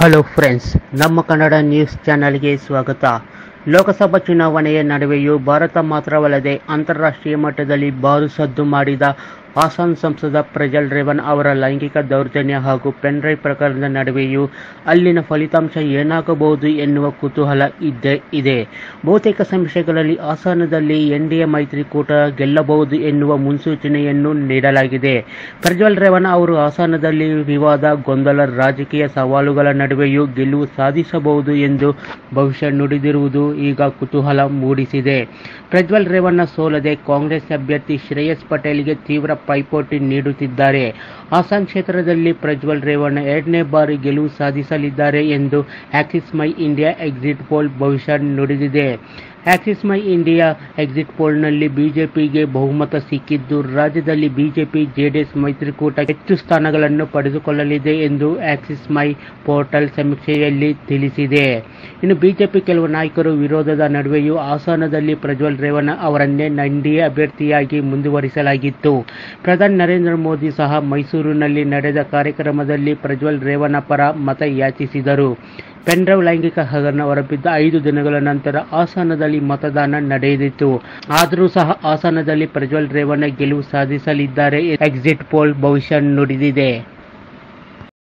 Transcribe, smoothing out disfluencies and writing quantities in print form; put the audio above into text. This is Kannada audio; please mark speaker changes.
Speaker 1: ಹಲೋ ಫ್ರೆಂಡ್ಸ್, ನಮ್ಮ ಕನ್ನಡ ನ್ಯೂಸ್ ಚಾನೆಲ್ಗೆ ಸ್ವಾಗತ. ಲೋಕಸಭಾ ಚುನಾವಣೆಯ ನಡುವೆಯೂ ಭಾರತ ಮಾತ್ರವಲ್ಲದೆ ಅಂತಾರಾಷ್ಟ್ರೀಯ ಮಟ್ಟದಲ್ಲಿ ಭಾರೀ ಸದ್ದು ಮಾಡಿದ ಹಾಸನ ಸಂಸದ ಪ್ರಜ್ವಲ್ ರೇವಣ್ಣ ಅವರ ಲೈಂಗಿಕ ದೌರ್ಜನ್ಯ ಹಾಗೂ ಪೆನ್ಡ್ರೈವ್ ಪ್ರಕರಣದ ನಡುವೆಯೂ ಅಲ್ಲಿನ ಫಲಿತಾಂಶ ಏನಾಗಬಹುದು ಎನ್ನುವ ಕುತೂಹಲ ಇದ್ದೇ ಇದೆ. ಬಹುತೇಕ ಸಮೀಕ್ಷೆಗಳಲ್ಲಿ ಹಾಸನದಲ್ಲಿ ಎನ್ಡಿಎ ಮೈತ್ರಿಕೂಟ ಗೆಲ್ಲಬಹುದು ಎನ್ನುವ ಮುನ್ಸೂಚನೆಯನ್ನು ನೀಡಲಾಗಿದೆ. ಪ್ರಜ್ವಲ್ ರೇವಣ್ಣ ಅವರು ಹಾಸನದಲ್ಲಿ ವಿವಾದ, ಗೊಂದಲ, ರಾಜಕೀಯ ಸವಾಲುಗಳ ನಡುವೆಯೂ ಗೆಲುವು ಸಾಧಿಸಬಹುದು ಎಂದು ಭವಿಷ್ಯ ನುಡಿದಿರುವುದು ಈಗ ಕುತೂಹಲ ಮೂಡಿಸಿದೆ. ಪ್ರಜ್ವಲ್ ರೇವಣ್ಣ ಸೋಲದೆ ಕಾಂಗ್ರೆಸ್ ಅಭ್ಯರ್ಥಿ ಶ್ರೇಯಸ್ ಪಟೇಲ್ಗೆ ತೀವ್ರ ಪೈಪೋಟಿ ನೀಡುತ್ತಿದ್ದಾರೆ. ಹಾಸನ ಕ್ಷೇತ್ರದಲ್ಲಿ ಪ್ರಜ್ವಲ್ ರೇವಣ್ಣ ಎರಡನೇ ಬಾರಿ ಗೆಲುವು ಸಾಧಿಸಲಿದ್ದಾರೆ ಎಂದು ಆಕ್ಸಿಸ್ ಮೈ ಇಂಡಿಯಾ ಎಕ್ಸಿಟ್ ಪೋಲ್ ಭವಿಷ್ಯ ನುಡಿದಿದೆ. ಆಕ್ಸಿಸ್ ಮೈ ಇಂಡಿಯಾ ಎಕ್ಸಿಟ್ ಪೋಲ್ನಲ್ಲಿ ಬಿಜೆಪಿಗೆ ಬಹುಮತ ಸಿಕ್ಕಿದ್ದು, ರಾಜ್ಯದಲ್ಲಿ ಬಿಜೆಪಿ ಜೆಡಿಎಸ್ ಮೈತ್ರಿಕೂಟ ಹೆಚ್ಚು ಸ್ಥಾನಗಳನ್ನು ಪಡೆದುಕೊಳ್ಳಲಿದೆ ಎಂದು ಆಕ್ಸಿಸ್ ಮೈ ಪೋರ್ಟಲ್ ಸಮೀಕ್ಷೆಯಲ್ಲಿ ತಿಳಿಸಿದೆ. ಇನ್ನು ಬಿಜೆಪಿ ಕೆಲವು ನಾಯಕರು ವಿರೋಧದ ನಡುವೆಯೂ ಹಾಸನದಲ್ಲಿ ಪ್ರಜ್ವಲ್ ರೇವಣ್ಣ ಅವರನ್ನೇ ಎನ್ಡಿಎ ಅಭ್ಯರ್ಥಿಯಾಗಿ ಮುಂದುವರಿಸಲಾಗಿತ್ತು. ಪ್ರಧಾನಿ ನರೇಂದ್ರ ಮೋದಿ ಸಹ ಮೈಸೂರಿನಲ್ಲಿ ನಡೆದ ಕಾರ್ಯಕ್ರಮದಲ್ಲಿ ಪ್ರಜ್ವಲ್ ರೇವಣ್ಣ ಪರ ಮತ ಯಾಚಿಸಿದರು. ಪೆನ್ಡ್ರೈವ್ ಲೈಂಗಿಕ ಹಗರಣ ಹೊರಬಿದ್ದ 5 ದಿನಗಳ ನಂತರ ಹಾಸನದಲ್ಲಿ ಮತದಾನ ನಡೆದಿತ್ತು. ಆದರೂ ಸಹ ಹಾಸನದಲ್ಲಿ ಪ್ರಜ್ವಲ್ ರೇವಣ್ಣ ಗೆಲುವು ಸಾಧಿಸಲಿದ್ದಾರೆ ಎಕ್ಸಿಟ್ ಪೋಲ್ ಭವಿಷ್ಯ ನುಡಿದಿದೆ.